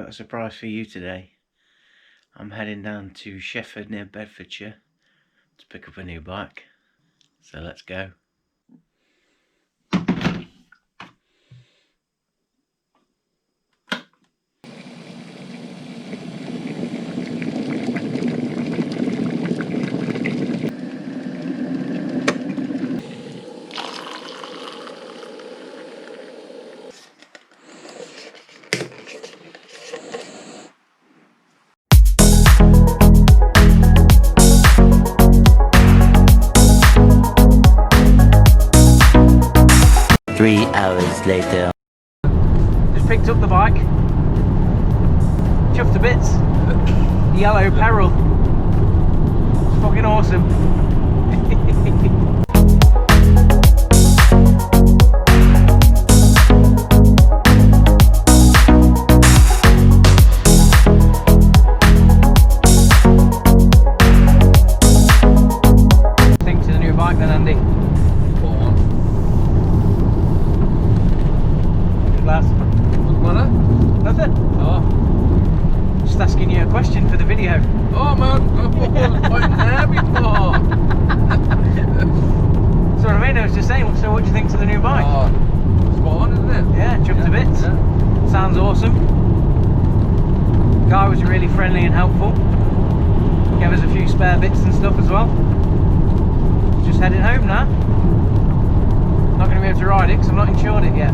got a surprise for you today. I'm heading down to Shefford near Bedfordshire to pick up a new bike. So let's go. Three hours later. Just picked up the bike. Chuffed to bits. Yellow Peril. It's fucking awesome. Think to the new bike then, Andy. Nothing? Oh. Just asking you a question for the video. Oh man, I wasn't there before. So what I mean, I was just saying, so what do you think to the new bike? Oh, spot on, isn't it? Yeah, chuffed to bits. Yeah. Sounds awesome. Guy was really friendly and helpful. Gave us a few spare bits and stuff as well. Just heading home now. Not going to be able to ride it because I've not insured it yet.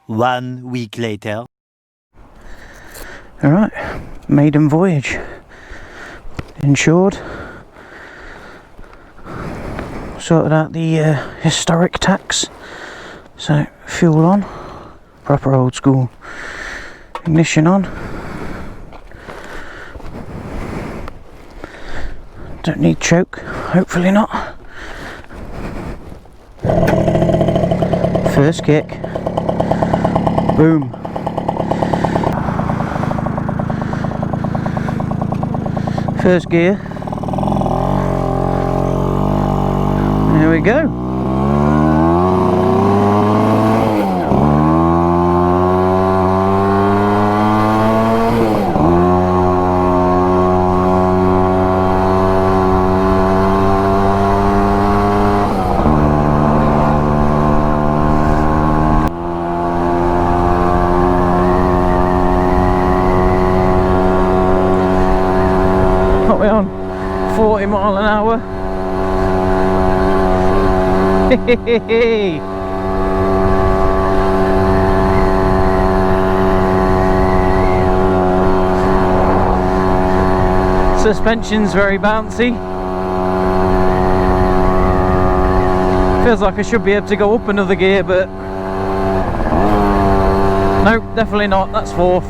One week later. Alright, Maiden voyage. Insured. Sorted out the historic tax. So, fuel on. Proper old school ignition on. Don't need choke, hopefully not. First kick. Boom. First gear. There we go. What we on? 40 mile an hour. Suspension's very bouncy. Feels like I should be able to go up another gear, but nope, definitely not. That's fourth.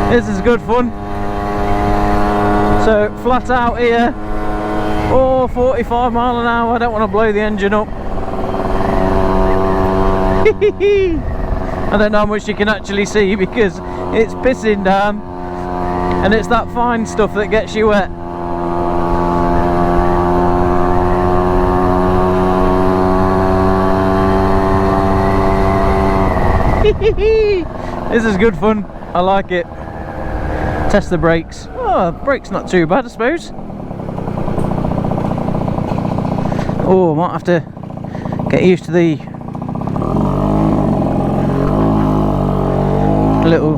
This is good fun. So flat out here, 45 mile an hour. I don't want to blow the engine up. I don't know how much you can actually see because it's pissing down and it's that fine stuff that gets you wet. This is good fun. I like it. Test the brakes. Oh, brakes not too bad, I suppose. Oh, I might have to get used to the little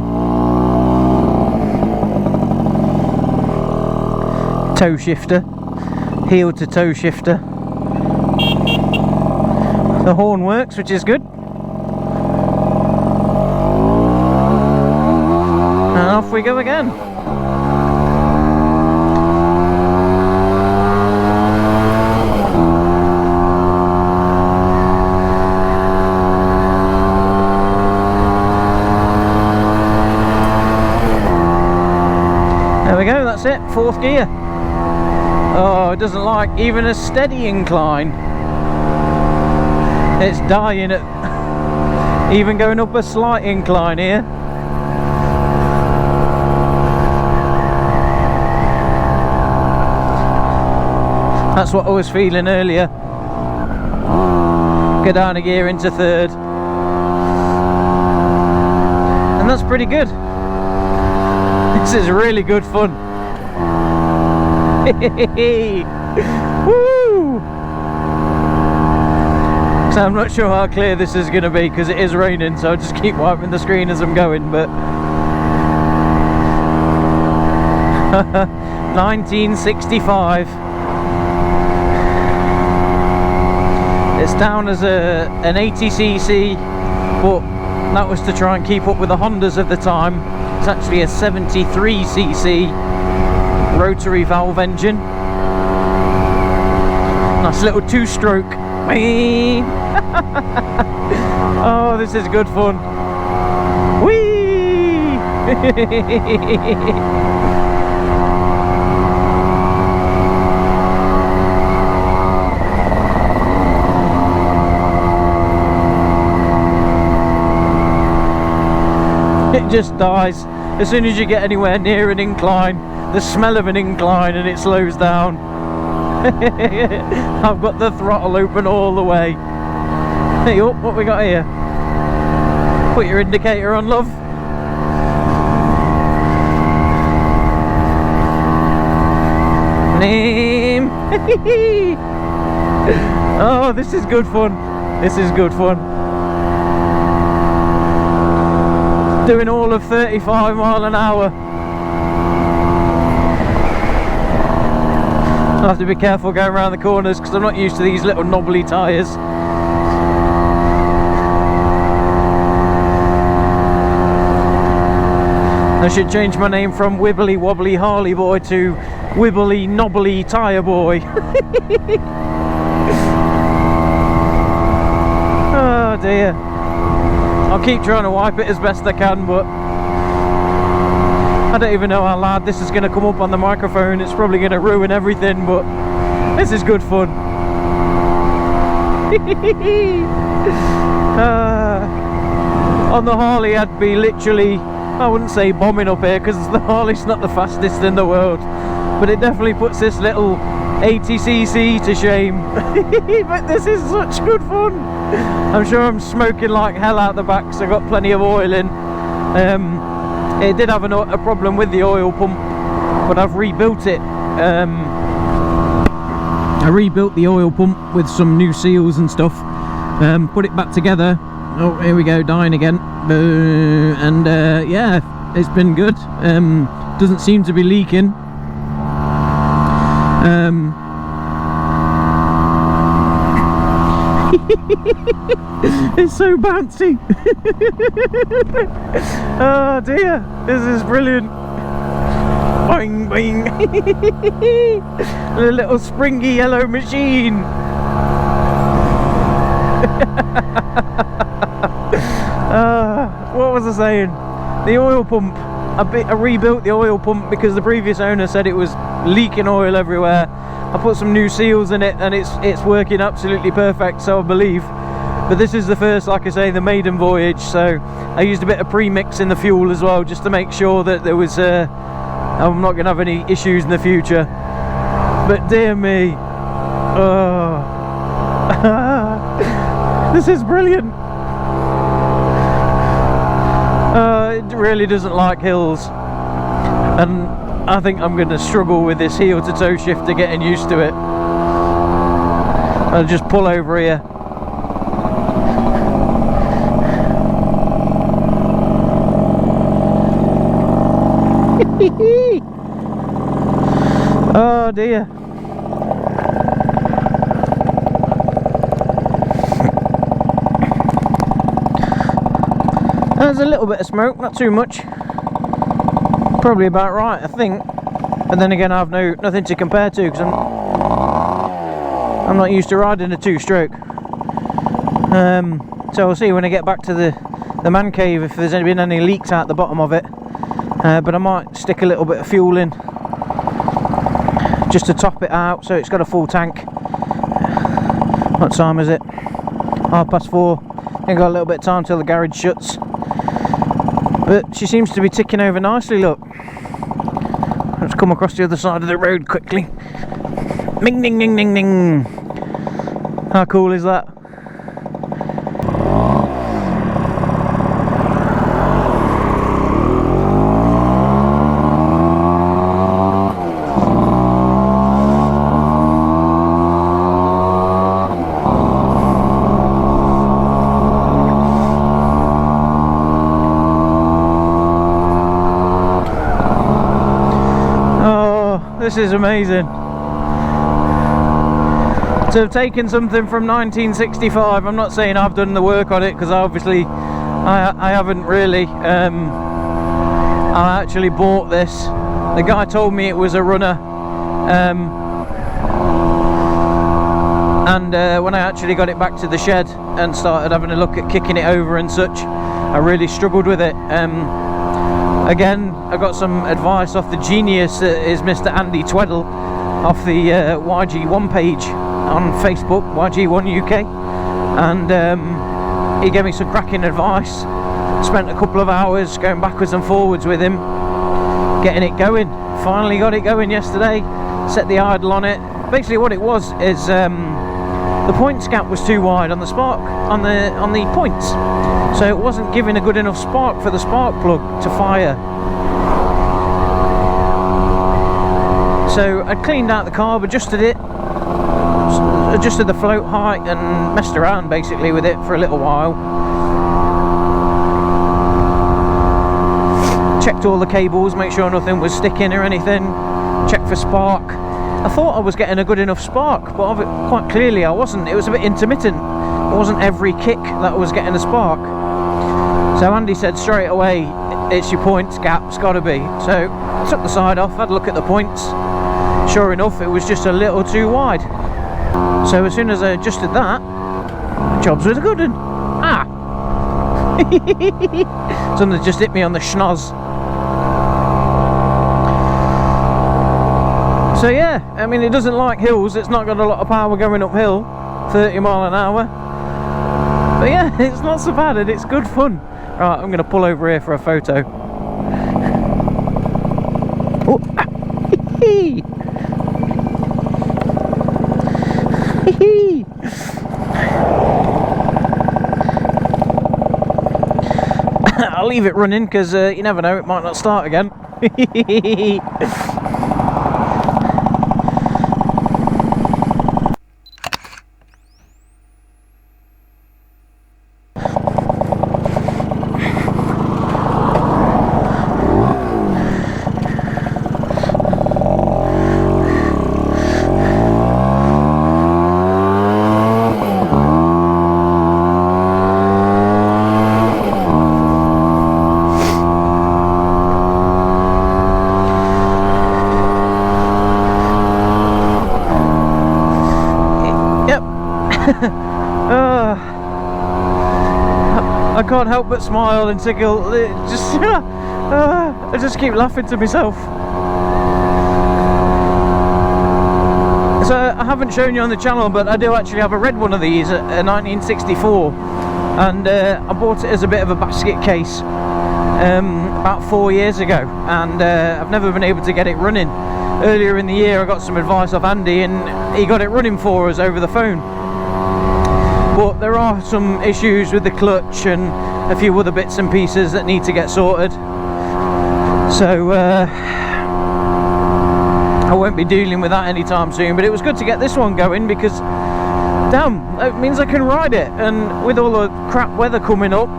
toe shifter, heel to toe shifter. The horn works, which is good. And off we go again. There we go, that's it, 4th gear. Oh, it doesn't like even a steady incline. It's dying at even going up a slight incline here. That's what I was feeling earlier. Go down a gear into 3rd. And that's pretty good. This is really good fun. Woo! So I'm not sure how clear this is going to be because it is raining, so I'll just keep wiping the screen as I'm going, but 1965. It's down as an 80cc, but that was to try and keep up with the Hondas of the time. It's actually a 73cc rotary valve engine. Nice little 2-stroke. Oh, this is good fun. Whee! It just dies as soon as you get anywhere near an incline. The smell of an incline, and it slows down. I've got the throttle open all the way. Hey up, what we got here? Put your indicator on, love. Name. Oh, this is good fun. This is good fun. Doing all of 35 mile an hour. I'll have to be careful going around the corners because I'm not used to these little knobbly tyres. I should change my name from Wibbly Wobbly Harley Boy to Wibbly Knobbly Tyre Boy. Oh dear. I'll keep trying to wipe it as best I can, but I don't even know how loud this is going to come up on the microphone. It's probably going to ruin everything, but this is good fun. On the Harley I'd be literally, I wouldn't say bombing up here because the Harley's not the fastest in the world, but it definitely puts this little 80cc to shame. But this is such good fun. I'm sure I'm smoking like hell out the back because I've got plenty of oil in. It did have a problem with the oil pump, but I've rebuilt it. I rebuilt the oil pump with some new seals and stuff, put it back together. Oh, here we go, dying again. And yeah, it's been good. Doesn't seem to be leaking. It's so bouncy. Oh dear, this is brilliant. Boing boing. A little springy yellow machine. What was I saying? The oil pump. I rebuilt the oil pump because the previous owner said it was leaking oil everywhere. I put some new seals in it and it's working absolutely perfect, so I believe. But this is the first, like I say, the Maiden voyage, so I used a bit of pre-mix in the fuel as well, just to make sure that there was I'm not going to have any issues in the future. But dear me, oh. This is brilliant. It really doesn't like hills, and I think I'm going to struggle with this heel to toe shifter getting used to it. I'll just pull over here. Oh dear. There's a little bit of smoke, not too much. Probably about right, I think. But then again, I've nothing to compare to because I'm not used to riding a two-stroke. So we'll see when I get back to the man cave if there's been any leaks out the bottom of it. But I might stick a little bit of fuel in just to top it out so it's got a full tank. What time is it? 4:30. I've got a little bit of time till the garage shuts. But she seems to be ticking over nicely, look. Let's come across the other side of the road quickly. Ding ding ding ding ding. How cool is that? This is amazing. To have taken something from 1965, I'm not saying I've done the work on it because obviously I haven't really. I actually bought this. The guy told me it was a runner, and when I actually got it back to the shed and started having a look at kicking it over and such, I really struggled with it. Again, I got some advice off the genius that is Mr. Andy Tweddle off the YG-1 page on Facebook, YG-1 UK, and he gave me some cracking advice. Spent a couple of hours going backwards and forwards with him, getting it going. Finally got it going yesterday, set the idle on it. Basically what it was is the points gap was too wide on the spark, on the points. So it wasn't giving a good enough spark for the spark plug to fire. So I cleaned out the carb, adjusted it, adjusted the float height and messed around basically with it for a little while. Checked all the cables, make sure nothing was sticking or anything. Checked for spark. I thought I was getting a good enough spark, but quite clearly I wasn't. It was a bit intermittent. It wasn't every kick that I was getting a spark. So Andy said straight away, it's your points gap, it's got to be. So I took the side off, had a look at the points. Sure enough, it was just a little too wide. So as soon as I adjusted that, the jobs was a good one. Ah! Something just hit me on the schnoz. So yeah, I mean it doesn't like hills, it's not got a lot of power going uphill, 30 mile an hour. But yeah, it's not so bad and it's good fun. Right, I'm going to pull over here for a photo. Oh, I'll leave it running because you never know, it might not start again. I can't help but smile and tickle. I just keep laughing to myself. So I haven't shown you on the channel, but I do actually have a red one of these, a 1964, and I bought it as a bit of a basket case about 4 years ago, and I've never been able to get it running. Earlier in the year I got some advice off Andy and he got it running for us over the phone. But there are some issues with the clutch and a few other bits and pieces that need to get sorted. So I won't be dealing with that anytime soon, but it was good to get this one going because damn, it means I can ride it. And with all the crap weather coming up,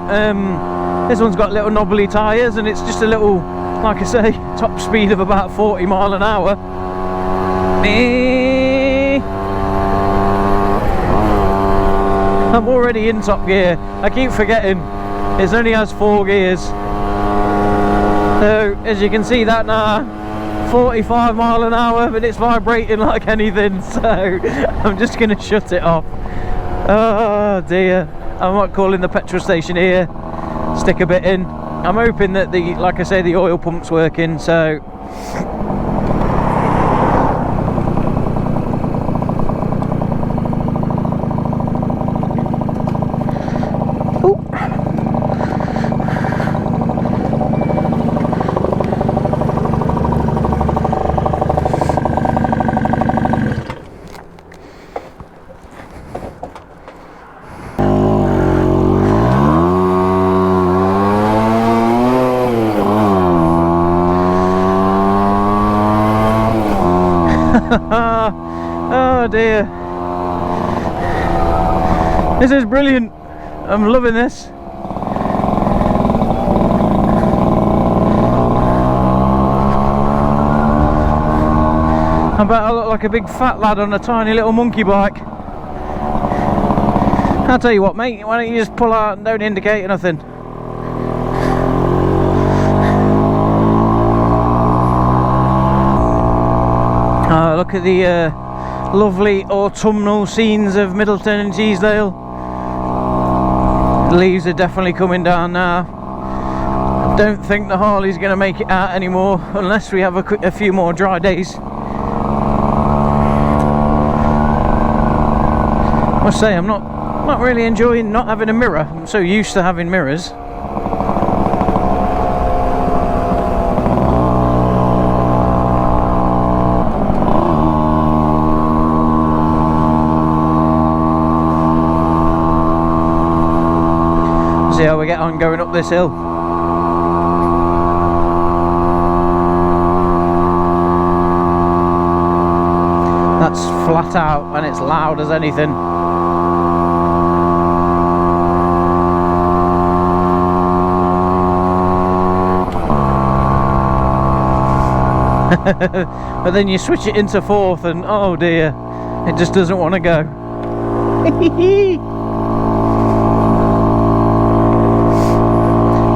this one's got little knobbly tyres and it's just a little, like I say, top speed of about 40 mile an hour. I'm already in top gear. I keep forgetting it only has 4 gears. So as you can see that now, 45 mile an hour, but it's vibrating like anything, so I'm just going to shut it off. Oh dear. I might call in the petrol station here, stick a bit in. I'm hoping that like I say, the oil pump's working, so oh dear, this is brilliant. I'm loving this. I bet I look like a big fat lad on a tiny little monkey bike. I'll tell you what, mate, why don't you just pull out and don't indicate or nothing? Look at the lovely autumnal scenes of Middleton and Teesdale. The leaves are definitely coming down now. I don't think the Harley's going to make it out anymore unless we have a few more dry days. I must say, I'm not really enjoying not having a mirror. I'm so used to having mirrors. See how we get on going up this hill. That's flat out and it's loud as anything. But then you switch it into 4th and oh dear, it just doesn't want to go.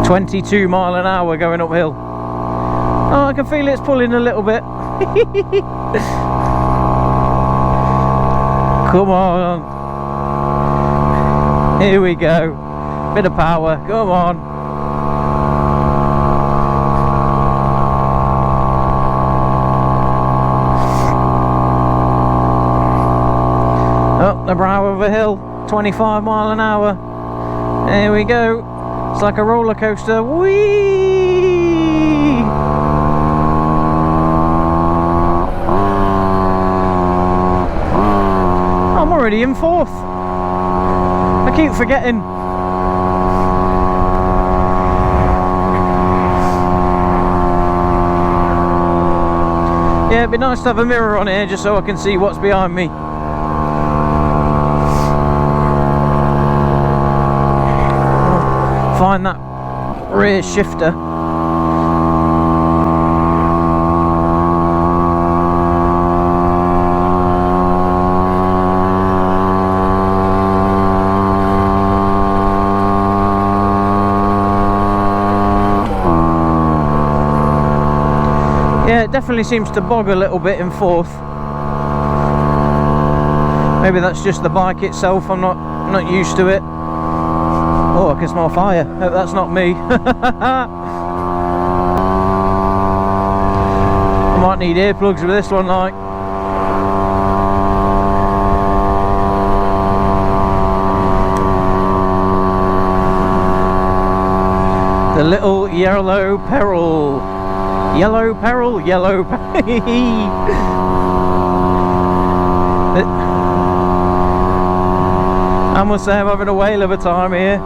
22 mile an hour going uphill. Oh, I can feel it's pulling a little bit. Come on. Here we go. Bit of power. Come on. Up the brow of a hill. 25 mile an hour. There we go. It's like a roller coaster. Whee! I'm already in 4th. I keep forgetting. Yeah, it'd be nice to have a mirror on here just so I can see what's behind me. Find that rear shifter. Yeah, it definitely seems to bog a little bit in 4th. Maybe that's just the bike itself. I'm not used to it. Oh, I can smell fire. Hope that's not me. I might need earplugs with this one, like. The little yellow peril. Yellow peril, yellow peril. I must say I'm having a whale of a time here.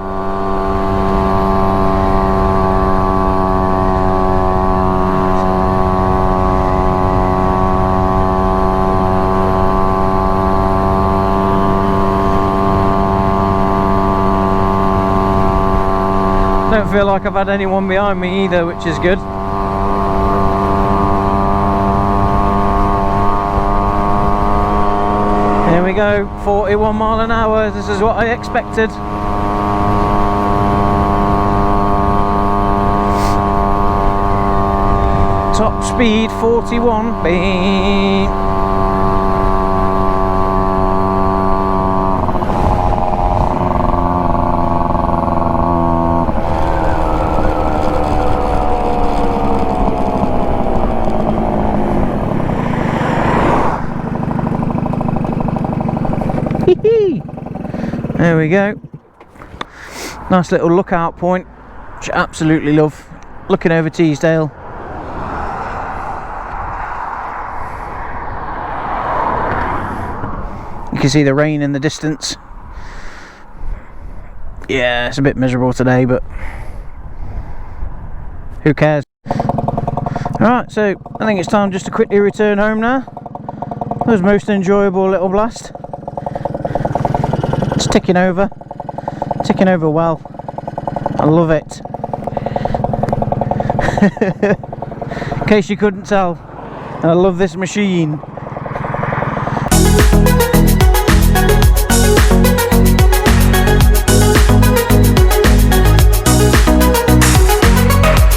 Don't feel like I've had anyone behind me either, which is good. go, 41 mile an hour. This is what I expected. Top speed 41. Beep. There we go. Nice little lookout point, which I absolutely love. Looking over Teesdale. You can see the rain in the distance. Yeah, it's a bit miserable today, but who cares? Alright, so I think it's time just to quickly return home now. It was most enjoyable little blast. It's ticking over well. I love it. In case you couldn't tell, I love this machine.